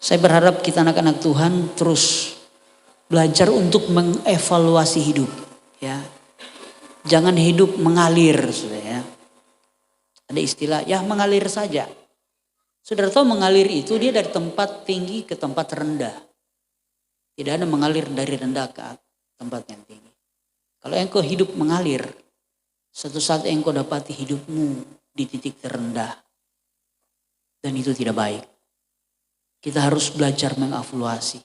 Saya berharap kita anak-anak Tuhan terus belajar untuk mengevaluasi hidup, ya. Jangan hidup mengalir, saudara, ya. Ada istilah, ya mengalir saja. Saudara tahu mengalir itu dia dari tempat tinggi ke tempat rendah. Tidak ada mengalir dari rendah ke tempat yang tinggi. Kalau engkau hidup mengalir, suatu saat engkau dapati hidupmu di titik terendah. Dan itu tidak baik. Kita harus belajar mengevaluasi.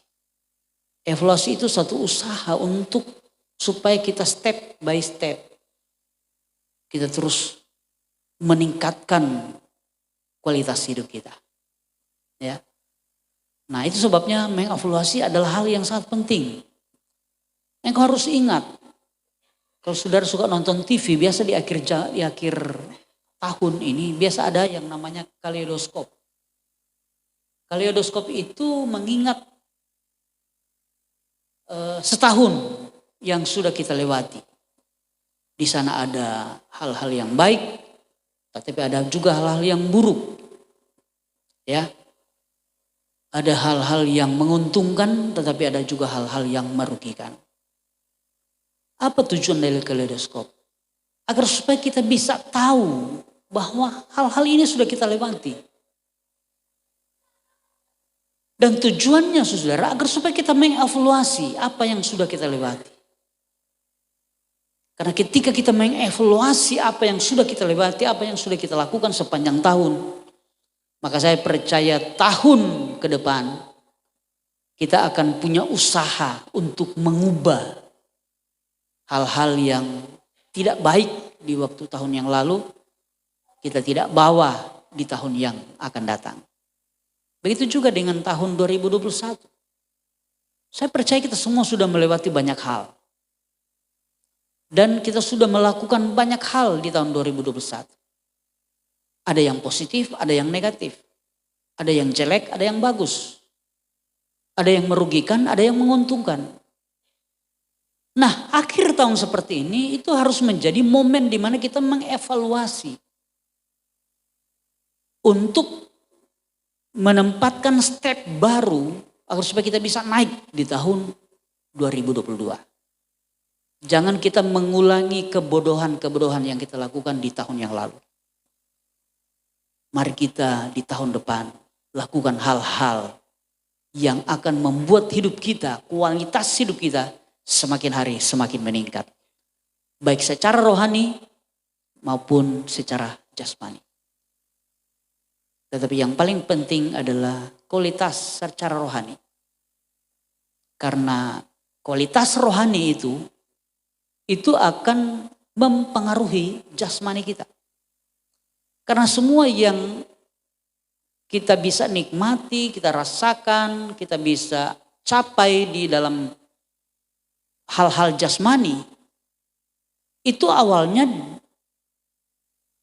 Evaluasi itu satu usaha untuk supaya kita step by step. Kita terus meningkatkan kualitas hidup kita. Ya. Nah, itu sebabnya mengevaluasi adalah hal yang sangat penting. Engkau harus ingat. Kalau saudara suka nonton TV, biasa di akhir tahun ini biasa ada yang namanya kaleidoskop. Kaleidoskop itu mengingat setahun yang sudah kita lewati. Di sana ada hal-hal yang baik, tetapi ada juga hal-hal yang buruk. Ya. Ada hal-hal yang menguntungkan, tetapi ada juga hal-hal yang merugikan. Apa tujuan dari kaleidoskop? Agar supaya kita bisa tahu bahwa hal-hal ini sudah kita lewati. Dan tujuannya saudara agar supaya kita mengevaluasi apa yang sudah kita lewati. Karena ketika kita mengevaluasi apa yang sudah kita lewati, apa yang sudah kita lakukan sepanjang tahun. Maka saya percaya tahun ke depan kita akan punya usaha untuk mengubah hal-hal yang tidak baik di waktu tahun yang lalu. Kita tidak bawa di tahun yang akan datang. Begitu juga dengan tahun 2021. Saya percaya kita semua sudah melewati banyak hal. Dan kita sudah melakukan banyak hal di tahun 2021. Ada yang positif, ada yang negatif. Ada yang jelek, ada yang bagus. Ada yang merugikan, ada yang menguntungkan. Nah, akhir tahun seperti ini itu harus menjadi momen di mana kita mengevaluasi. Untuk menempatkan step baru agar supaya kita bisa naik di tahun 2022. Jangan kita mengulangi kebodohan-kebodohan yang kita lakukan di tahun yang lalu. Mari kita di tahun depan lakukan hal-hal yang akan membuat hidup kita, kualitas hidup kita semakin hari semakin meningkat. Baik secara rohani maupun secara jasmani. Tetapi yang paling penting adalah kualitas secara rohani. Karena kualitas rohani itu akan mempengaruhi jasmani kita. Karena semua yang kita bisa nikmati, kita rasakan, kita bisa capai di dalam hal-hal jasmani, itu awalnya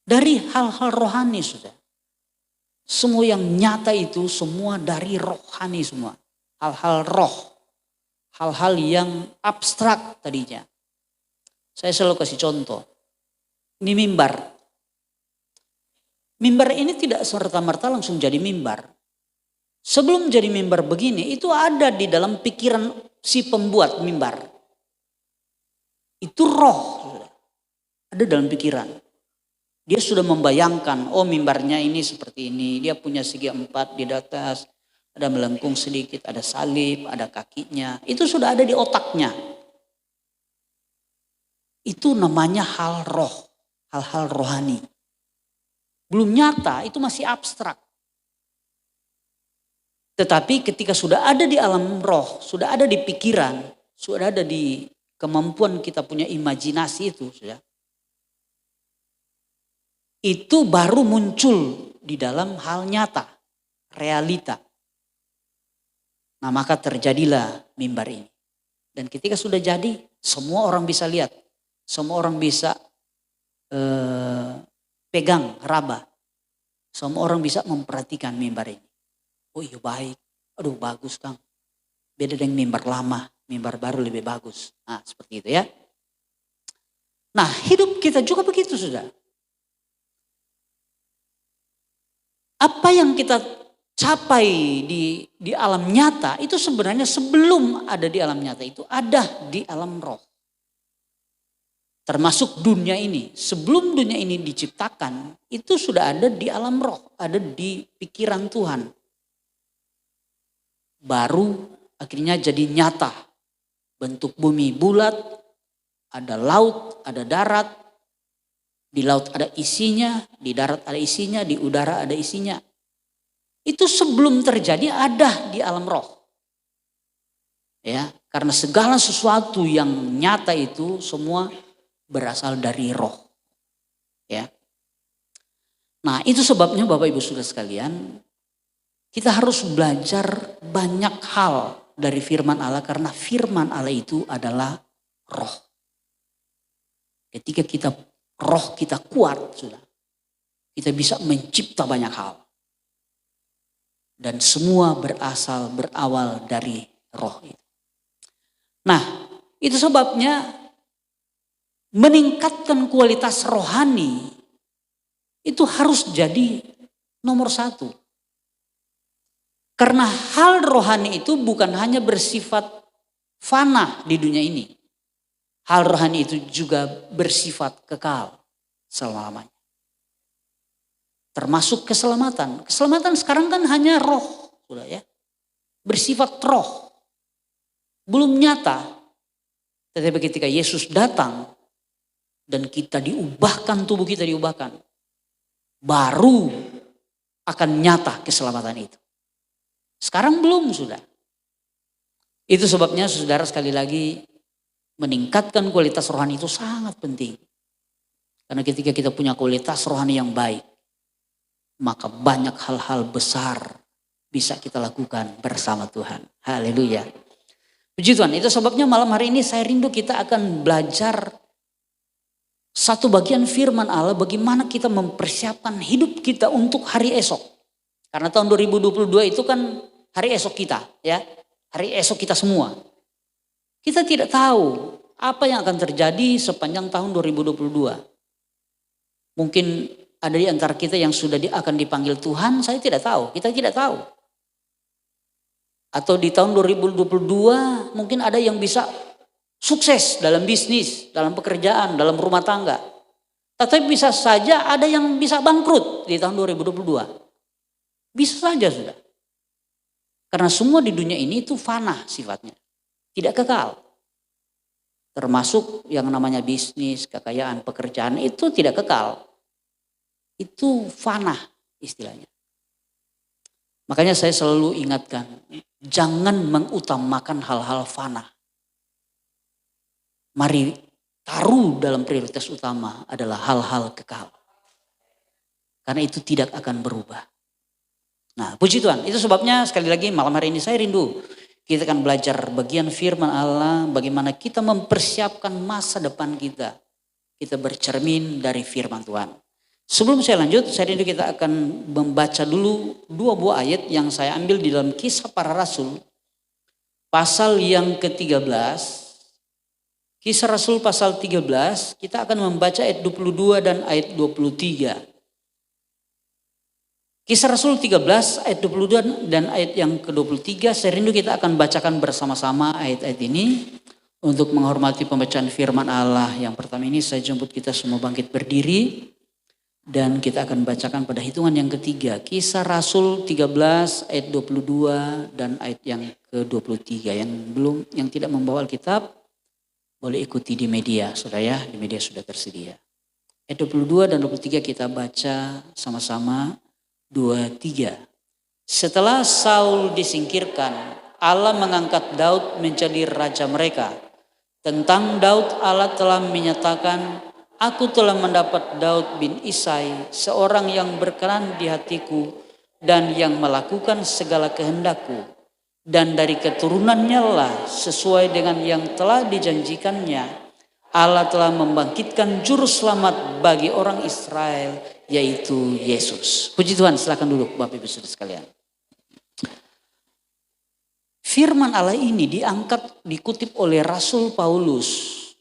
dari hal-hal rohani sudah. Semua yang nyata itu semua dari rohani semua. Hal-hal roh. Hal-hal yang abstrak tadinya. Saya selalu kasih contoh. Ini mimbar. Mimbar ini tidak serta-merta langsung jadi mimbar. Sebelum jadi mimbar begini, itu ada di dalam pikiran si pembuat mimbar. Itu roh. Ada dalam pikiran. Dia sudah membayangkan, oh mimbarnya ini seperti ini. Dia punya segi 4 di atas, ada melengkung sedikit, ada salib, ada kakinya. Itu sudah ada di otaknya. Itu namanya hal roh, hal-hal rohani. Belum nyata, itu masih abstrak. Tetapi ketika sudah ada di alam roh, sudah ada di pikiran, sudah ada di kemampuan kita punya imajinasi itu, sudah. Itu baru muncul di dalam hal nyata, realita. Nah maka terjadilah mimbar ini. Dan ketika sudah jadi, semua orang bisa lihat. Semua orang bisa pegang, raba. Semua orang bisa memperhatikan mimbar ini. Oh iya baik, aduh bagus Kang. Beda dengan mimbar lama, mimbar baru lebih bagus. Nah seperti itu ya. Nah hidup kita juga begitu sudah. Apa yang kita capai di alam nyata itu sebenarnya sebelum ada di alam nyata itu ada di alam roh. Termasuk dunia ini. Sebelum dunia ini diciptakan itu sudah ada di alam roh. Ada di pikiran Tuhan. Baru akhirnya jadi nyata. Bentuk bumi bulat. Ada laut, ada darat. Di laut ada isinya, di darat ada isinya, di udara ada isinya. Itu sebelum terjadi ada di alam roh. Ya, karena segala sesuatu yang nyata itu semua berasal dari roh. Ya. Nah, itu sebabnya Bapak Ibu Saudara sekalian, kita harus belajar banyak hal dari firman Allah karena firman Allah itu adalah roh. Ketika roh kita kuat, sudah, kita bisa mencipta banyak hal. Dan semua berawal dari roh itu. Nah, itu sebabnya meningkatkan kualitas rohani itu harus jadi nomor satu. Karena hal rohani itu bukan hanya bersifat fana di dunia ini. Hal rohani itu juga bersifat kekal selama-lamanya. Termasuk keselamatan. Keselamatan sekarang kan hanya roh, sudah ya. Bersifat roh. Belum nyata. Tetapi ketika Yesus datang dan kita diubahkan, tubuh kita diubahkan, baru akan nyata keselamatan itu. Sekarang belum, sudah. Itu sebabnya saudara sekali lagi meningkatkan kualitas rohani itu sangat penting. Karena ketika kita punya kualitas rohani yang baik, maka banyak hal-hal besar bisa kita lakukan bersama Tuhan. Haleluya. Puji Tuhan, itu sebabnya malam hari ini saya rindu kita akan belajar satu bagian firman Allah bagaimana kita mempersiapkan hidup kita untuk hari esok. Karena tahun 2022 itu kan hari esok kita, ya. Hari esok kita semua. Kita tidak tahu apa yang akan terjadi sepanjang tahun 2022. Mungkin ada di antara kita yang sudah akan dipanggil Tuhan, saya tidak tahu, kita tidak tahu. Atau di tahun 2022 mungkin ada yang bisa sukses dalam bisnis, dalam pekerjaan, dalam rumah tangga. Tetapi bisa saja ada yang bisa bangkrut di tahun 2022. Bisa saja sudah. Karena semua di dunia ini itu fana sifatnya. Tidak kekal. Termasuk yang namanya bisnis, kekayaan, pekerjaan itu tidak kekal. Itu fana istilahnya. Makanya saya selalu ingatkan, jangan mengutamakan hal-hal fana. Mari taruh dalam prioritas utama adalah hal-hal kekal. Karena itu tidak akan berubah. Nah, puji Tuhan, itu sebabnya sekali lagi malam hari ini saya rindu. Kita akan belajar bagian firman Allah, bagaimana kita mempersiapkan masa depan kita. Kita bercermin dari firman Tuhan. Sebelum saya lanjut, saya rindu kita akan membaca dulu dua buah ayat yang saya ambil di dalam Kisah Para Rasul. Pasal yang ke-13. Kisah Rasul pasal 13, kita akan membaca ayat 22 dan ayat 23. Kisah Rasul 13 ayat 22 dan ayat yang ke-23, saya rindu kita akan bacakan bersama-sama ayat-ayat ini. Untuk menghormati pembacaan firman Allah yang pertama ini, saya jemput kita semua bangkit berdiri. Dan kita akan bacakan pada hitungan yang ketiga. Kisah Rasul 13 ayat 22 dan ayat yang ke-23. Yang tidak membawa Alkitab, boleh ikuti di media, saudara ya, di media sudah tersedia. Ayat 22 dan 23 kita baca sama-sama, 23. Setelah Saul disingkirkan, Allah mengangkat Daud menjadi raja mereka. Tentang Daud Allah telah menyatakan, aku telah mendapat Daud bin Isai, seorang yang berkenan di hatiku dan yang melakukan segala kehendakku. Dan dari keturunannya lah sesuai dengan yang telah dijanjikannya, Allah telah membangkitkan juru selamat bagi orang Israel, yaitu Yesus. Puji Tuhan, silakan duduk Bapak Ibu Saudara sekalian. Firman Allah ini dikutip oleh Rasul Paulus,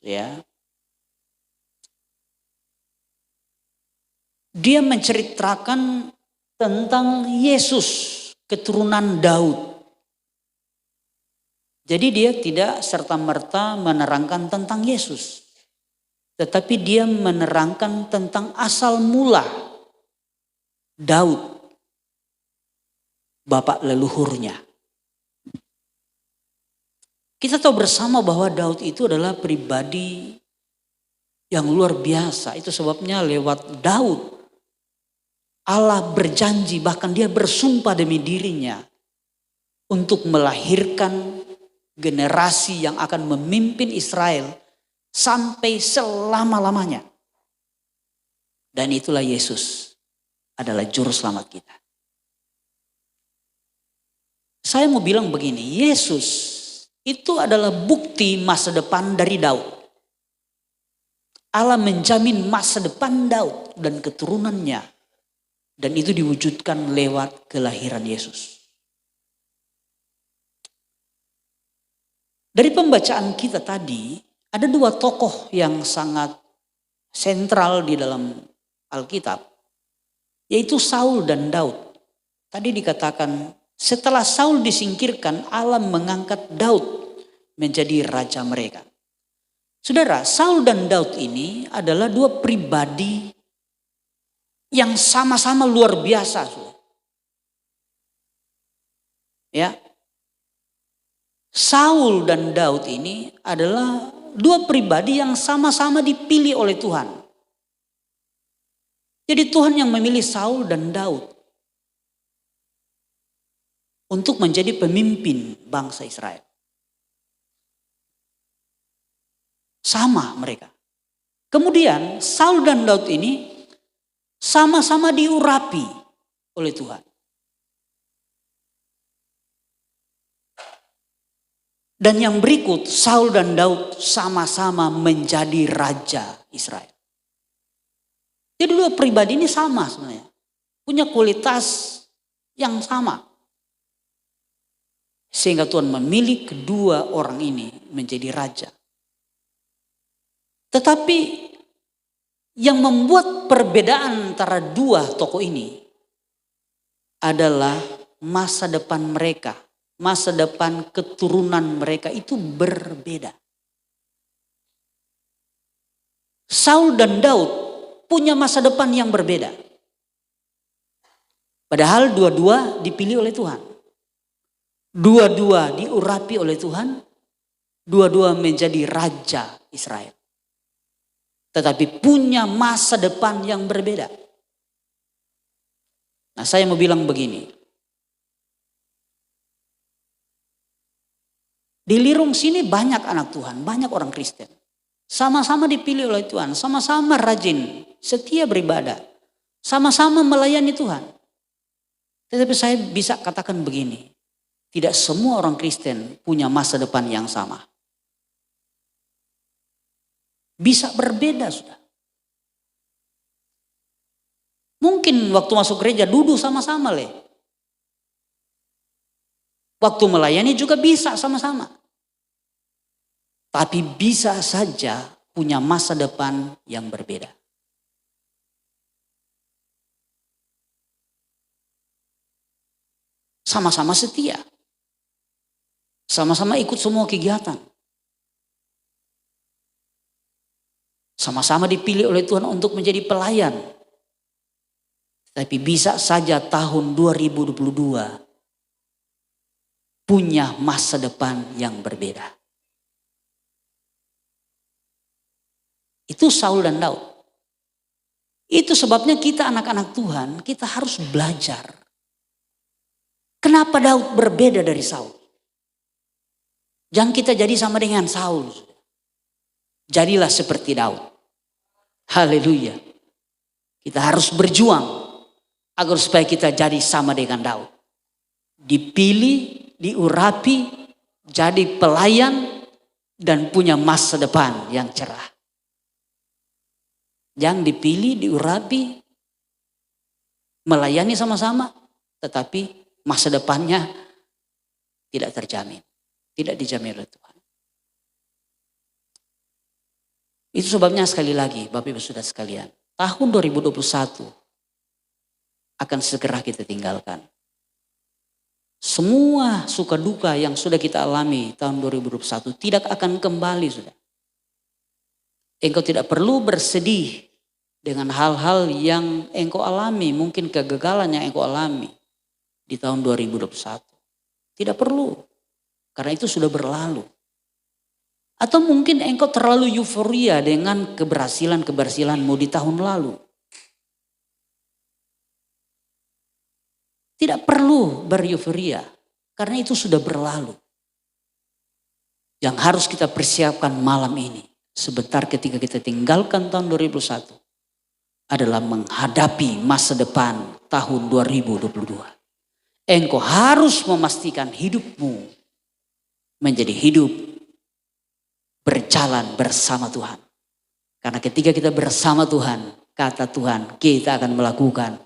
ya. Dia menceritakan tentang Yesus keturunan Daud. Jadi dia tidak serta-merta menerangkan tentang Yesus. Tetapi dia menerangkan tentang asal mula Daud, bapak leluhurnya. Kita tahu bersama bahwa Daud itu adalah pribadi yang luar biasa. Itu sebabnya lewat Daud Allah berjanji, bahkan dia bersumpah demi dirinya untuk melahirkan generasi yang akan memimpin Israel sampai selama-lamanya. Dan itulah Yesus adalah juru selamat kita. Saya mau bilang begini, Yesus itu adalah bukti masa depan dari Daud. Allah menjamin masa depan Daud dan keturunannya. Dan itu diwujudkan lewat kelahiran Yesus. Dari pembacaan kita tadi, ada dua tokoh yang sangat sentral di dalam Alkitab. Yaitu Saul dan Daud. Tadi dikatakan, setelah Saul disingkirkan, Allah mengangkat Daud menjadi raja mereka. Saudara, Saul dan Daud ini adalah dua pribadi yang sama-sama luar biasa. Ya. Saul dan Daud ini adalah dua pribadi yang sama-sama dipilih oleh Tuhan. Jadi Tuhan yang memilih Saul dan Daud untuk menjadi pemimpin bangsa Israel. Sama mereka. Kemudian Saul dan Daud ini sama-sama diurapi oleh Tuhan. Dan yang berikut, Saul dan Daud sama-sama menjadi raja Israel. Jadi dua pribadi ini sama sebenarnya. Punya kualitas yang sama. Sehingga Tuhan memilih kedua orang ini menjadi raja. Tetapi yang membuat perbedaan antara dua tokoh ini adalah masa depan mereka. Masa depan keturunan mereka itu berbeda. Saul dan Daud punya masa depan yang berbeda. Padahal dua-dua dipilih oleh Tuhan. Dua-dua diurapi oleh Tuhan. Dua-dua menjadi raja Israel. Tetapi punya masa depan yang berbeda. Nah, saya mau bilang begini. Di Lirung sini banyak anak Tuhan, banyak orang Kristen. Sama-sama dipilih oleh Tuhan, sama-sama rajin, setia beribadah. Sama-sama melayani Tuhan. Tetapi saya bisa katakan begini. Tidak semua orang Kristen punya masa depan yang sama. Bisa berbeda sudah. Mungkin waktu masuk gereja duduk sama-sama leh. Waktu melayani juga bisa sama-sama. Tapi bisa saja punya masa depan yang berbeda. Sama-sama setia. Sama-sama ikut semua kegiatan. Sama-sama dipilih oleh Tuhan untuk menjadi pelayan. Tapi bisa saja tahun 2022 punya masa depan yang berbeda. Itu Saul dan Daud. Itu sebabnya kita anak-anak Tuhan, kita harus belajar. Kenapa Daud berbeda dari Saul? Jangan kita jadi sama dengan Saul. Jadilah seperti Daud. Haleluya. Kita harus berjuang agar supaya kita jadi sama dengan Daud. Dipilih, diurapi, jadi pelayan dan punya masa depan yang cerah. Jangan dipilih, diurapi, melayani sama-sama, tetapi masa depannya tidak terjamin. Tidak dijamin oleh Tuhan. Itu sebabnya sekali lagi Bapak Ibu Saudara sekalian. Tahun 2021 akan segera kita tinggalkan. Semua suka duka yang sudah kita alami tahun 2021 tidak akan kembali sudah. Engkau tidak perlu bersedih dengan hal-hal yang engkau alami, mungkin kegagalan yang engkau alami di tahun 2021. Tidak perlu, karena itu sudah berlalu. Atau mungkin engkau terlalu euforia dengan keberhasilanmu di tahun lalu. Tidak perlu bereuforia, karena itu sudah berlalu. Yang harus kita persiapkan malam ini, sebentar ketika kita tinggalkan tahun 2021, adalah menghadapi masa depan tahun 2022. Engkau harus memastikan hidupmu menjadi hidup berjalan bersama Tuhan. Karena ketika kita bersama Tuhan, kata Tuhan, kita akan melakukan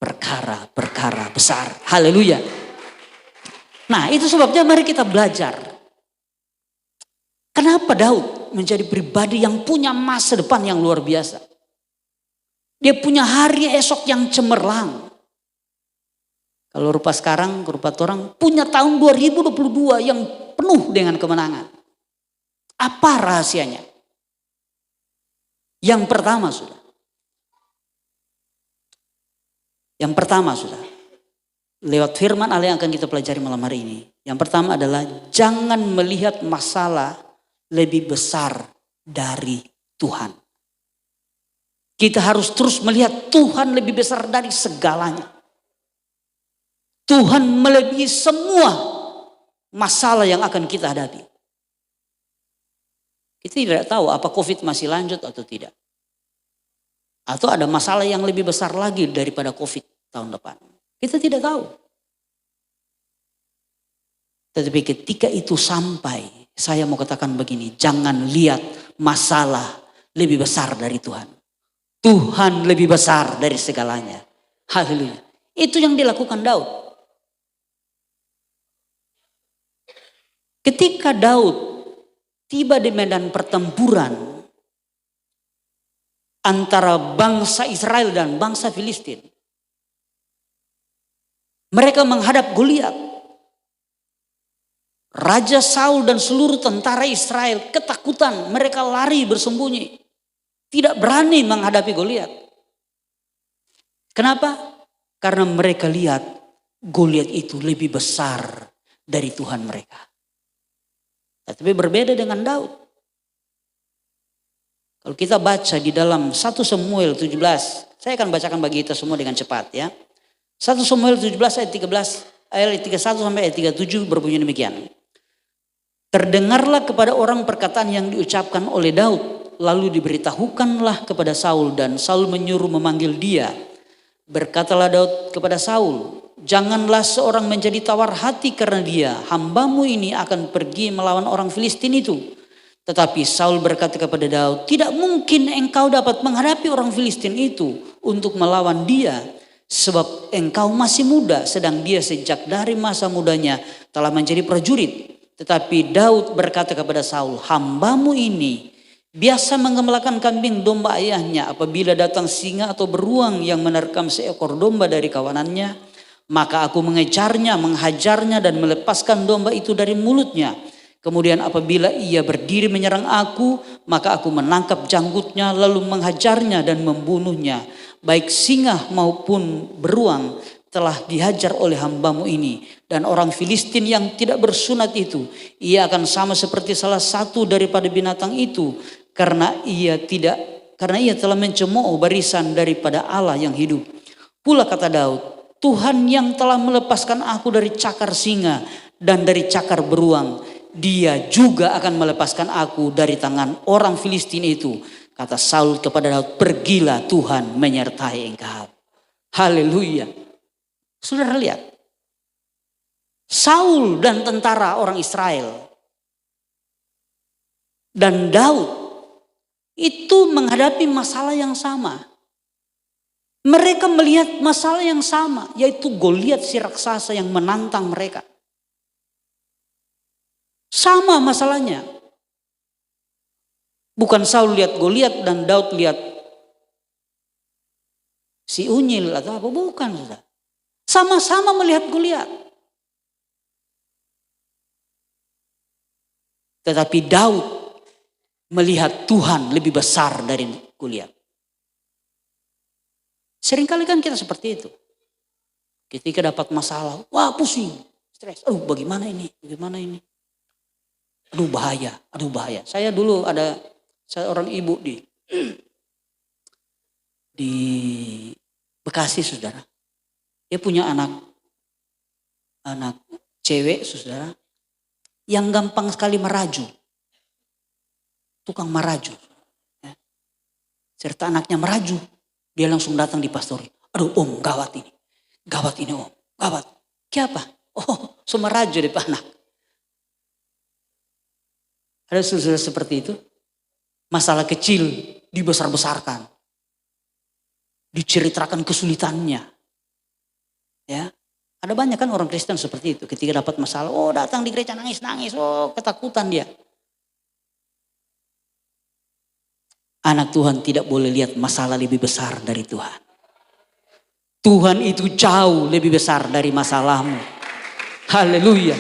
perkara-perkara besar. Haleluya. Nah, itu sebabnya mari kita belajar. Kenapa Daud menjadi pribadi yang punya masa depan yang luar biasa? Dia punya hari esok yang cemerlang. Kalau rupa sekarang, rupa orang punya tahun 2022 yang penuh dengan kemenangan. Apa rahasianya? Yang pertama sudah. Lewat firman Allah yang akan kita pelajari malam hari ini. Yang pertama adalah jangan melihat masalah lebih besar dari Tuhan. Kita harus terus melihat Tuhan lebih besar dari segalanya. Tuhan melebihi semua masalah yang akan kita hadapi. Kita tidak tahu apa COVID masih lanjut atau tidak. Atau ada masalah yang lebih besar lagi daripada COVID tahun depan. Kita tidak tahu. Tetapi ketika itu sampai, saya mau katakan begini, jangan lihat masalah lebih besar dari Tuhan. Tuhan lebih besar dari segalanya. Haleluya. Itu yang dilakukan Daud. Ketika Daud tiba di medan pertempuran antara bangsa Israel dan bangsa Filistin, mereka menghadap Goliat. Raja Saul dan seluruh tentara Israel ketakutan, mereka lari bersembunyi. Tidak berani menghadapi Goliat. Kenapa? Karena mereka lihat Goliat itu lebih besar dari Tuhan mereka. Tapi berbeda dengan Daud. Kalau kita baca di dalam 1 Samuel 17, saya akan bacakan bagi kita semua dengan cepat ya. 1 Samuel 17 ayat 13, ayat 31 sampai ayat 37 berbunyi demikian. Terdengarlah kepada orang perkataan yang diucapkan oleh Daud, lalu diberitahukanlah kepada Saul dan Saul menyuruh memanggil dia. Berkatalah Daud kepada Saul, janganlah seorang menjadi tawar hati karena dia, hambamu ini akan pergi melawan orang Filistin itu. Tetapi Saul berkata kepada Daud, tidak mungkin engkau dapat menghadapi orang Filistin itu untuk melawan dia. Sebab engkau masih muda, sedang dia sejak dari masa mudanya telah menjadi prajurit. Tetapi Daud berkata kepada Saul, hambamu ini biasa menggembalakan kambing domba ayahnya. Apabila datang singa atau beruang yang menerkam seekor domba dari kawanannya, maka aku mengejarnya, menghajarnya dan melepaskan domba itu dari mulutnya. Kemudian apabila ia berdiri menyerang aku, maka aku menangkap janggutnya lalu menghajarnya dan membunuhnya. Baik singa maupun beruang telah dihajar oleh hambamu ini. Dan orang Filistin yang tidak bersunat itu, ia akan sama seperti salah satu daripada binatang itu. Karena ia telah mencemooh barisan daripada Allah yang hidup. Pula kata Daud, Tuhan yang telah melepaskan aku dari cakar singa dan dari cakar beruang, dia juga akan melepaskan aku dari tangan orang Filistin itu. Kata Saul kepada Daud, pergilah, Tuhan menyertai engkau. Haleluya. Saudara lihat, Saul dan tentara orang Israel dan Daud itu menghadapi masalah yang sama. Mereka melihat masalah yang sama, yaitu Goliat si raksasa yang menantang mereka. Sama masalahnya. Bukan Saul lihat Goliat dan Daud lihat si unyil atau apa, bukan. Sama-sama melihat Goliat. Tetapi Daud melihat Tuhan lebih besar dari Goliat. Seringkali kan kita seperti itu. Ketika dapat masalah, wah pusing, stres. Aduh bagaimana ini, bagaimana ini. Aduh bahaya, aduh bahaya. Saya dulu ada seorang ibu di Bekasi, saudara. Dia punya anak cewek, saudara, yang gampang sekali meraju. Tukang meraju. Ya. Serta anaknya meraju. Dia langsung datang di pastori. Aduh om, gawat ini. Gawat ini om, gawat. Kenapa? Oh, semeraju deh anak. Ada saudara seperti itu. Masalah kecil dibesar-besarkan. Diceritakan kesulitannya. Ya. Ada banyak kan orang Kristen seperti itu. Ketika dapat masalah, oh datang di gereja nangis-nangis. Oh ketakutan dia. Anak Tuhan tidak boleh lihat masalah lebih besar dari Tuhan. Tuhan itu jauh lebih besar dari masalahmu. Haleluya.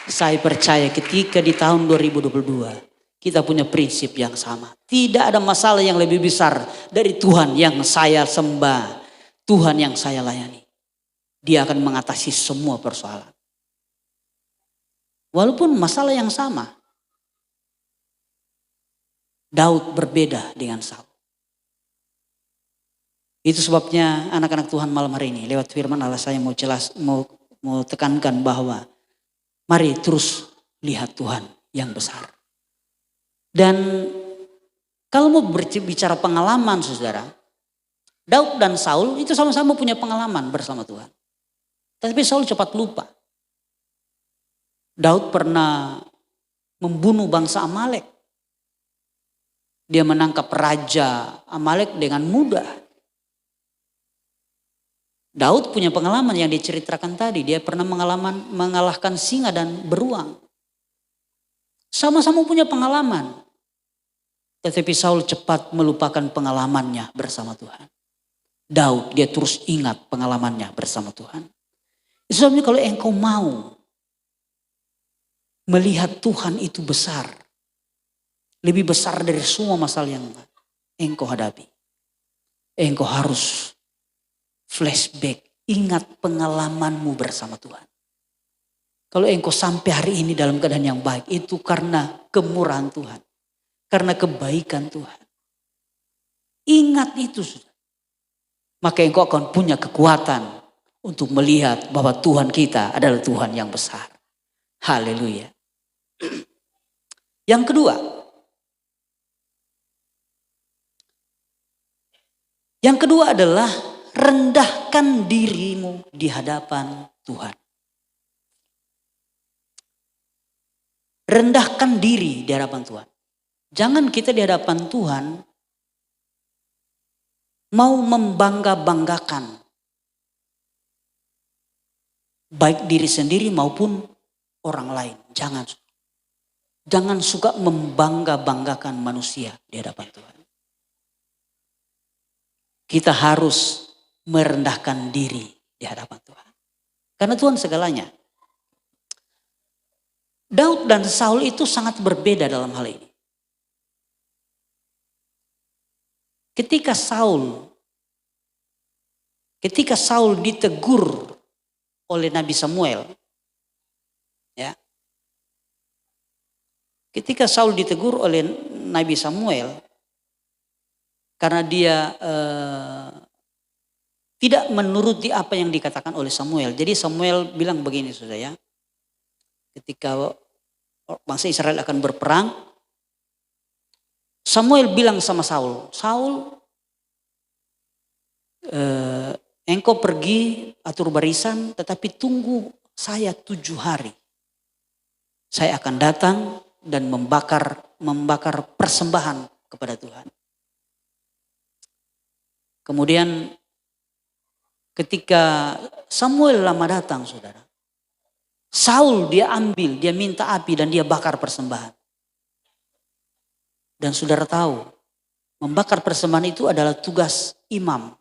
Saya percaya ketika di tahun 2022 kita punya prinsip yang sama. Tidak ada masalah yang lebih besar dari Tuhan yang saya sembah. Tuhan yang saya layani. Dia akan mengatasi semua persoalan. Walaupun masalah yang sama. Daud berbeda dengan Saul. Itu sebabnya anak-anak Tuhan malam hari ini lewat firman Allah saya mau tekankan bahwa mari terus lihat Tuhan yang besar. Dan kalau mau berbicara pengalaman saudara, Daud dan Saul itu sama-sama punya pengalaman bersama Tuhan. Tapi Saul cepat lupa. Daud pernah membunuh bangsa Amalek. Dia menangkap raja Amalek dengan mudah. Daud punya pengalaman yang diceritakan tadi. Dia pernah mengalahkan singa dan beruang. Sama-sama punya pengalaman. Tetapi Saul cepat melupakan pengalamannya bersama Tuhan. Daud dia terus ingat pengalamannya bersama Tuhan. Itu sebabnya kalau engkau mau melihat Tuhan itu besar. Lebih besar dari semua masalah yang engkau hadapi. Engkau harus flashback, ingat pengalamanmu bersama Tuhan. Kalau engkau sampai hari ini dalam keadaan yang baik, itu karena kemurahan Tuhan. Karena kebaikan Tuhan. Ingat itu sudah. Maka engkau akan punya kekuatan untuk melihat bahwa Tuhan kita adalah Tuhan yang besar. Haleluya. Yang kedua. Yang kedua adalah rendahkan dirimu di hadapan Tuhan. Rendahkan diri di hadapan Tuhan. Jangan kita di hadapan Tuhan mau membangga-banggakan. Baik diri sendiri maupun orang lain. Jangan. Jangan suka membangga-banggakan manusia di hadapan Tuhan. Kita harus merendahkan diri di hadapan Tuhan. Karena Tuhan segalanya. Daud dan Saul itu sangat berbeda dalam hal ini. Ketika Saul ditegur oleh Nabi Samuel. Ya. Ketika Saul ditegur oleh Nabi Samuel. Karena dia tidak menuruti apa yang dikatakan oleh Samuel. Jadi Samuel bilang begini saudara ya. Ketika bangsa Israel akan berperang. Samuel bilang sama Saul. Saul engkau pergi atur barisan tetapi tunggu saya 7 hari. Saya akan datang dan membakar persembahan kepada Tuhan. Kemudian ketika Samuel lama datang saudara. Saul dia minta api dan dia bakar persembahan. Dan saudara tahu, membakar persembahan itu adalah tugas imam.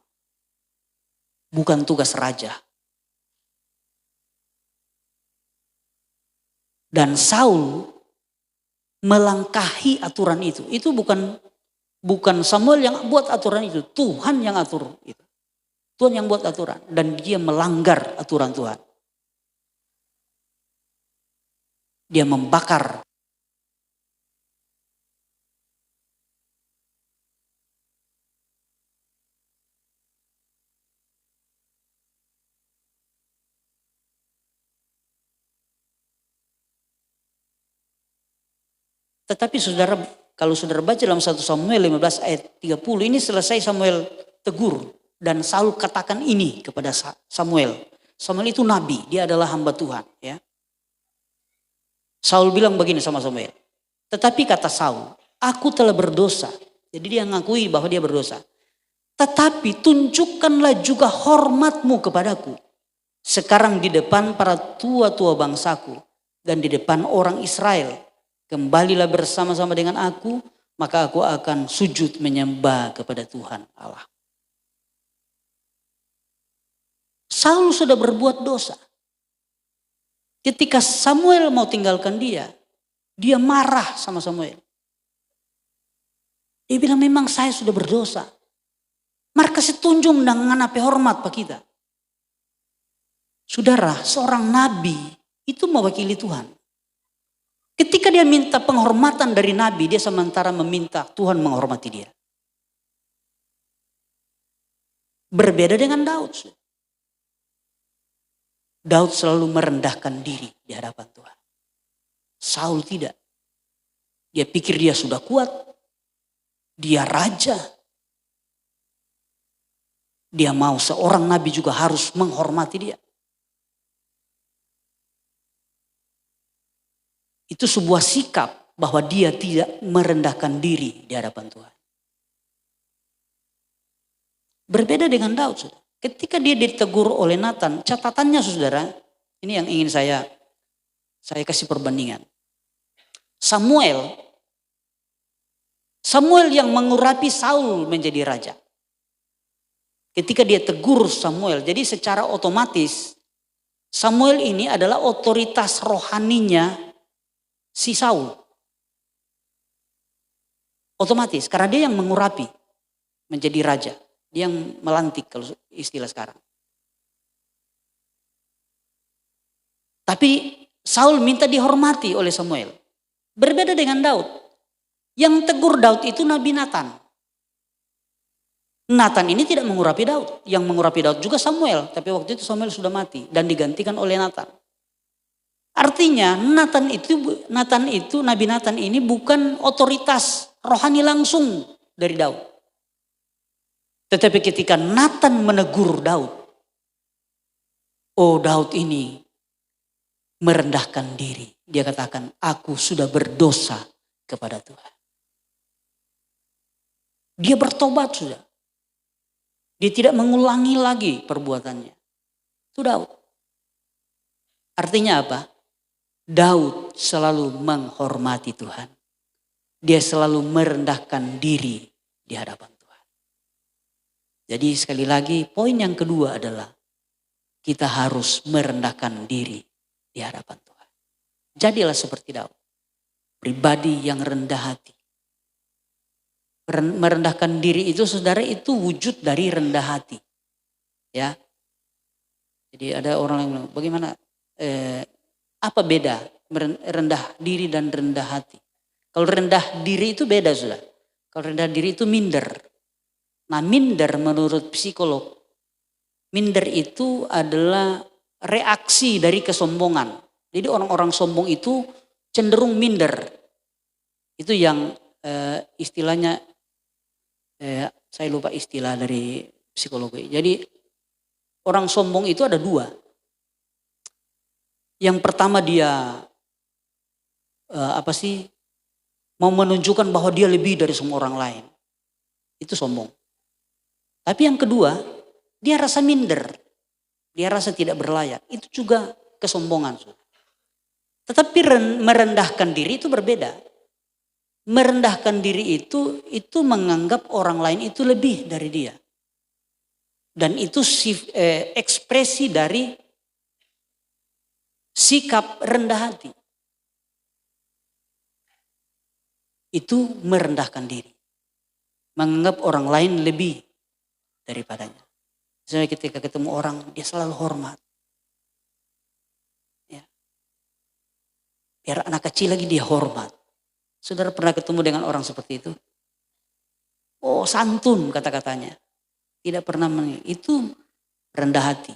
Bukan tugas raja. Dan Saul melangkahi aturan itu. Itu bukan Samuel yang buat aturan itu, Tuhan yang atur itu. Tuhan yang buat aturan dan dia melanggar aturan Tuhan. Dia membakar. Tetapi saudara, kalau saudara baca dalam 1 Samuel 15 ayat 30, ini selesai Samuel tegur. Dan Saul katakan ini kepada Samuel. Samuel itu nabi, dia adalah hamba Tuhan. Ya. Saul bilang begini sama Samuel. Tetapi kata Saul, aku telah berdosa. Jadi dia mengakui bahwa dia berdosa. Tetapi tunjukkanlah juga hormatmu kepadaku. Sekarang di depan para tua-tua bangsaku. Dan di depan orang Israel. Kembalilah bersama-sama dengan aku. Maka aku akan sujud menyembah kepada Tuhan Allah. Saul sudah berbuat dosa. Ketika Samuel mau tinggalkan dia marah sama Samuel. Dia bilang memang saya sudah berdosa. Mari kasih tunjuk dengan apa hormat pak kita. Saudara, seorang nabi itu mewakili Tuhan. Ketika dia minta penghormatan dari nabi, dia sementara meminta Tuhan menghormati dia. Berbeda dengan Daud. Daud selalu merendahkan diri di hadapan Tuhan. Saul tidak. Dia pikir dia sudah kuat. Dia raja. Dia mau seorang nabi juga harus menghormati dia. Itu sebuah sikap bahwa dia tidak merendahkan diri di hadapan Tuhan. Berbeda dengan Daud, saudara. Ketika dia ditegur oleh Nathan, catatannya saudara, ini yang ingin saya kasih perbandingan. Samuel yang mengurapi Saul menjadi raja. Ketika dia tegur Samuel, jadi secara otomatis Samuel ini adalah otoritas rohaninya si Saul. Otomatis, karena dia yang mengurapi menjadi raja. Dia yang melantik kalau istilah sekarang. Tapi Saul minta dihormati oleh Samuel. Berbeda dengan Daud. Yang tegur Daud itu Nabi Nathan. Nathan ini tidak mengurapi Daud. Yang mengurapi Daud juga Samuel. Tapi waktu itu Samuel sudah mati dan digantikan oleh Nathan. Artinya Nabi Nathan ini bukan otoritas rohani langsung dari Daud. Tetapi ketika Nathan menegur Daud, Daud ini merendahkan diri. Dia katakan, aku sudah berdosa kepada Tuhan. Dia bertobat sudah. Dia tidak mengulangi lagi perbuatannya. Itu Daud. Artinya apa? Daud selalu menghormati Tuhan. Dia selalu merendahkan diri di hadapan Tuhan. Jadi sekali lagi poin yang kedua adalah kita harus merendahkan diri di hadapan Tuhan. Jadilah seperti Daud. Pribadi yang rendah hati. Merendahkan diri itu saudara itu wujud dari rendah hati. Ya. Jadi ada orang yang bilang bagaimana apa beda rendah diri dan rendah hati. Kalau rendah diri itu beda sudah. Kalau rendah diri itu minder. Nah minder menurut psikolog, minder itu adalah reaksi dari kesombongan. Jadi orang-orang sombong itu cenderung minder. Itu yang istilahnya, saya lupa istilah dari psikologi. Jadi orang sombong itu ada dua. Yang pertama dia mau menunjukkan bahwa dia lebih dari semua orang lain. Itu sombong. Tapi yang kedua, dia rasa minder. Dia rasa tidak berlayak. Itu juga kesombongan. Tetapi merendahkan diri itu berbeda. Merendahkan diri itu menganggap orang lain itu lebih dari dia. Dan itu ekspresi dari sikap rendah hati. itu merendahkan diri. Menganggap orang lain lebih daripadanya. Misalnya ketika ketemu orang, dia selalu hormat. Ya. Biar anak kecil lagi dia hormat. Saudara pernah ketemu dengan orang seperti itu? Oh, santun kata-katanya. Tidak pernah itu rendah hati.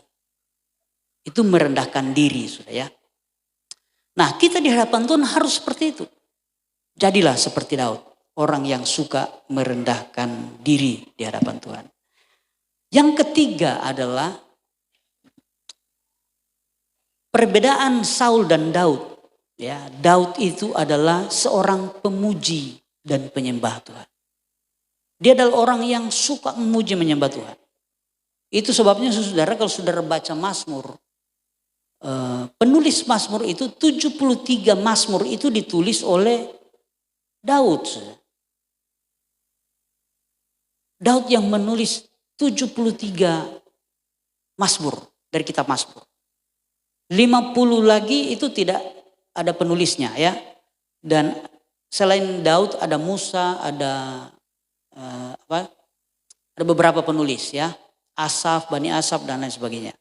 Itu merendahkan diri, sudah ya. Nah, kita di hadapan Tuhan harus seperti itu. Jadilah seperti Daud, orang yang suka merendahkan diri di hadapan Tuhan. Yang ketiga adalah perbedaan Saul dan Daud. Ya, Daud itu adalah seorang pemuji dan penyembah Tuhan. Dia adalah orang yang suka memuji menyembah Tuhan. Itu sebabnya saudara, kalau saudara baca Mazmur, penulis Mazmur itu 73 Mazmur itu ditulis oleh Daud. Daud yang menulis 73 Mazmur dari kitab Mazmur. 50 lagi itu tidak ada penulisnya ya. Dan selain Daud ada Musa, ada ada beberapa penulis ya. Asaf, Bani Asaf dan lain sebagainya.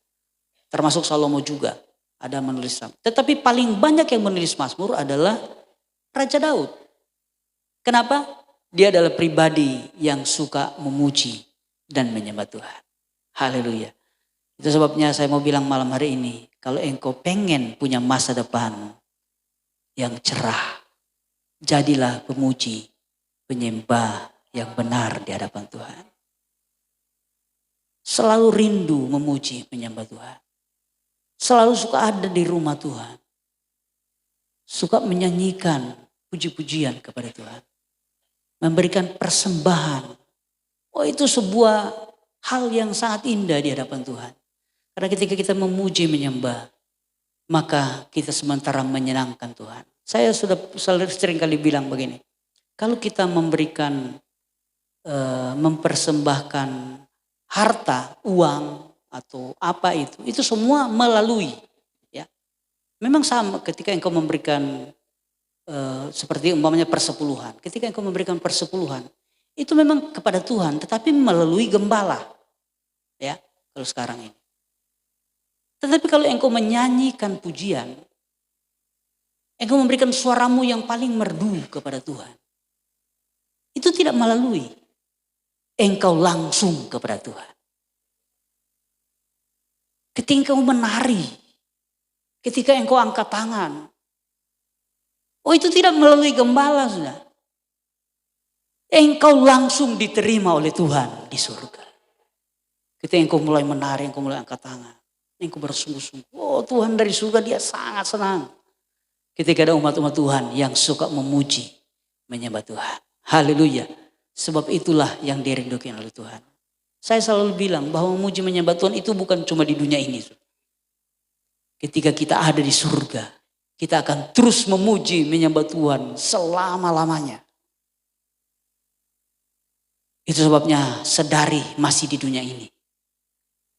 Termasuk Salomo juga ada menulis. Tetapi paling banyak yang menulis Mazmur adalah Raja Daud. Kenapa? Dia adalah pribadi yang suka memuji dan menyembah Tuhan. Haleluya. Itu sebabnya saya mau bilang malam hari ini, kalau engkau pengen punya masa depan yang cerah, jadilah pemuji, penyembah yang benar di hadapan Tuhan. Selalu rindu memuji, menyembah Tuhan. Selalu suka ada di rumah Tuhan. Suka menyanyikan puji-pujian kepada Tuhan. Memberikan persembahan. Oh, itu sebuah hal yang sangat indah di hadapan Tuhan. Karena ketika kita memuji, menyembah, maka kita sementara menyenangkan Tuhan. Saya sudah sering kali bilang begini. Kalau kita memberikan, mempersembahkan harta, uang, atau apa itu semua melalui. Ya. Memang sama ketika engkau memberikan seperti umpamanya persepuluhan. Ketika engkau memberikan persepuluhan, itu memang kepada Tuhan, tetapi melalui gembala. Ya, kalau sekarang ini. Tetapi kalau engkau menyanyikan pujian, engkau memberikan suaramu yang paling merdu kepada Tuhan. Itu tidak melalui. Engkau langsung kepada Tuhan. Ketika engkau menari, ketika engkau angkat tangan, oh itu tidak melalui gembala sudah. Engkau langsung diterima oleh Tuhan di surga. Ketika engkau mulai menari, engkau mulai angkat tangan, engkau bersungguh-sungguh. Oh Tuhan dari surga dia sangat senang. Ketika ada umat-umat Tuhan yang suka memuji, menyembah Tuhan. Haleluya. Sebab itulah yang dirindukan oleh Tuhan. Saya selalu bilang bahwa memuji menyembah Tuhan itu bukan cuma di dunia ini. Ketika kita ada di surga, kita akan terus memuji menyembah Tuhan selama-lamanya. Itu sebabnya sedari masih di dunia ini.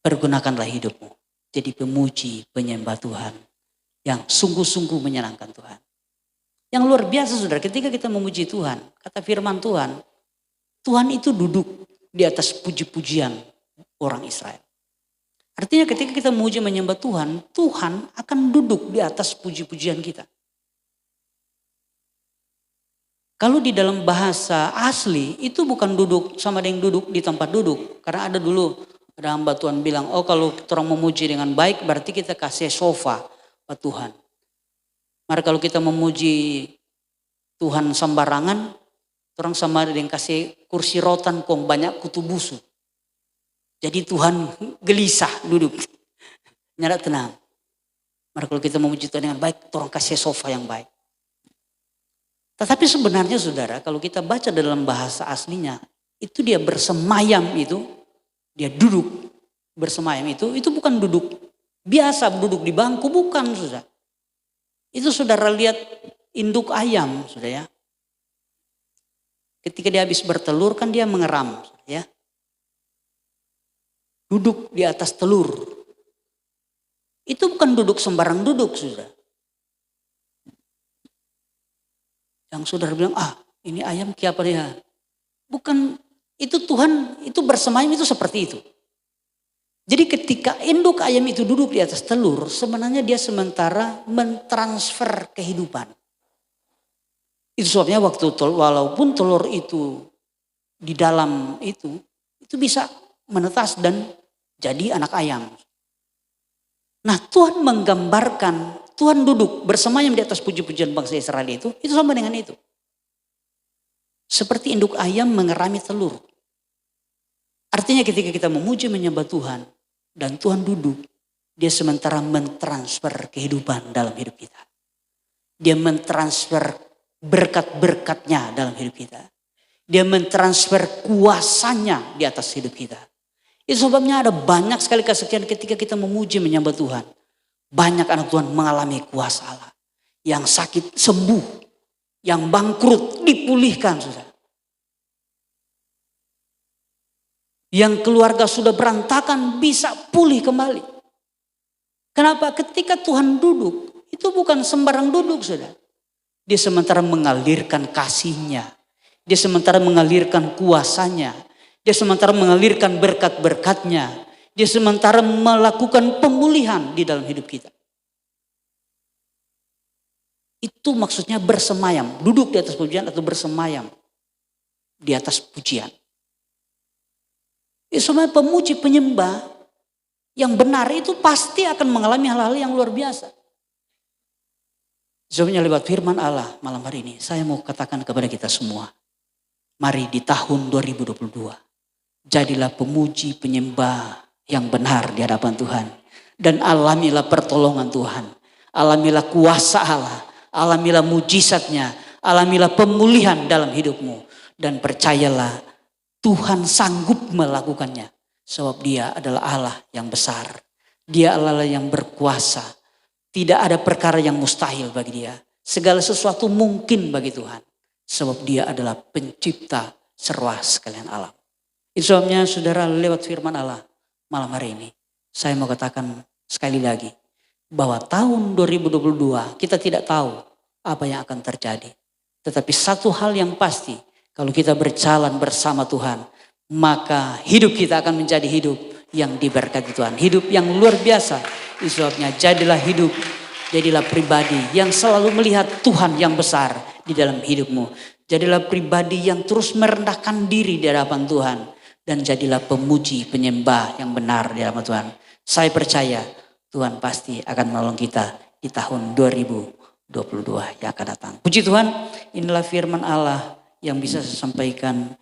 Pergunakanlah hidupmu. Jadi pemuji penyembah Tuhan. Yang sungguh-sungguh menyenangkan Tuhan. Yang luar biasa saudara, ketika kita memuji Tuhan. Kata firman Tuhan. Tuhan itu duduk di atas puji-pujian orang Israel. Artinya ketika kita memuji menyembah Tuhan, Tuhan akan duduk di atas puji-pujian kita. Kalau di dalam bahasa asli itu bukan duduk sama dengan duduk di tempat duduk. Karena ada dulu ada hamba Tuhan bilang, oh kalau orang memuji dengan baik berarti kita kasih sofa buat Tuhan. Maka kalau kita memuji Tuhan sembarangan, orang sama dengan kasih kursi rotan kong banyak kutu busuk. Jadi Tuhan gelisah duduk. Nyadak tenang. Maka kalau kita memuji Tuhan dengan baik, orang kasih sofa yang baik. Tetapi sebenarnya saudara, kalau kita baca dalam bahasa aslinya, itu dia bersemayam itu, dia duduk bersemayam itu bukan duduk biasa duduk di bangku, bukan saudara. Itu saudara lihat induk ayam saudara ya. Ketika dia habis bertelur kan dia mengeram ya. Duduk di atas telur. Itu bukan duduk sembarang duduk saudara. Yang saudara bilang, ini ayam kayak apa ya? Bukan, itu Tuhan itu bersemayam itu seperti itu. Jadi ketika induk ayam itu duduk di atas telur, sebenarnya dia sementara mentransfer kehidupan. Itu sebabnya walaupun telur itu di dalam itu bisa menetas dan jadi anak ayam. Nah Tuhan menggambarkan, Tuhan duduk bersemayam di atas puji-pujian bangsa Israel itu sama dengan itu. Seperti induk ayam mengerami telur. Artinya ketika kita memuji menyembah Tuhan dan Tuhan duduk, dia sementara mentransfer kehidupan dalam hidup kita. Dia mentransfer berkat-berkatnya dalam hidup kita. Dia mentransfer kuasanya di atas hidup kita. Itu sebabnya ada banyak sekali kesaksian ketika kita memuji menyembah Tuhan. Banyak anak Tuhan mengalami kuasa Allah. Yang sakit sembuh. Yang bangkrut dipulihkan sudah. Yang keluarga sudah berantakan bisa pulih kembali. Kenapa? Ketika Tuhan duduk, itu bukan sembarang duduk sudah. Dia sementara mengalirkan kasih-Nya. Dia sementara mengalirkan kuasanya. Dia sementara mengalirkan berkat-berkatnya. Dia sementara melakukan pemulihan di dalam hidup kita. Itu maksudnya bersemayam. Duduk di atas pujian atau bersemayam di atas pujian. Semua pemuji penyembah yang benar itu pasti akan mengalami hal-hal yang luar biasa. Sebenarnya lewat firman Allah malam hari ini saya mau katakan kepada kita semua. Mari di tahun 2022 jadilah pemuji penyembah yang benar di hadapan Tuhan. Dan alamilah pertolongan Tuhan. Alamilah kuasa Allah. Alamilah mujizatnya. Alamilah pemulihan dalam hidupmu. Dan percayalah Tuhan sanggup melakukannya. Sebab dia adalah Allah yang besar. Dia adalah yang berkuasa. Tidak ada perkara yang mustahil bagi dia. Segala sesuatu mungkin bagi Tuhan. Sebab dia adalah pencipta seruas sekalian alam. Itu sebabnya saudara lewat firman Allah malam hari ini. Saya mau katakan sekali lagi. Bahwa tahun 2022 kita tidak tahu apa yang akan terjadi. Tetapi satu hal yang pasti. Kalau kita berjalan bersama Tuhan. Maka hidup kita akan menjadi hidup yang diberkati Tuhan. Hidup yang luar biasa. Itu sebabnya jadilah hidup. Jadilah pribadi yang selalu melihat Tuhan yang besar di dalam hidupmu. Jadilah pribadi yang terus merendahkan diri di hadapan Tuhan. Dan jadilah pemuji, penyembah yang benar di hadapan Tuhan. Saya percaya Tuhan pasti akan menolong kita di tahun 2022 yang akan datang. Puji Tuhan, inilah firman Allah yang bisa saya sampaikan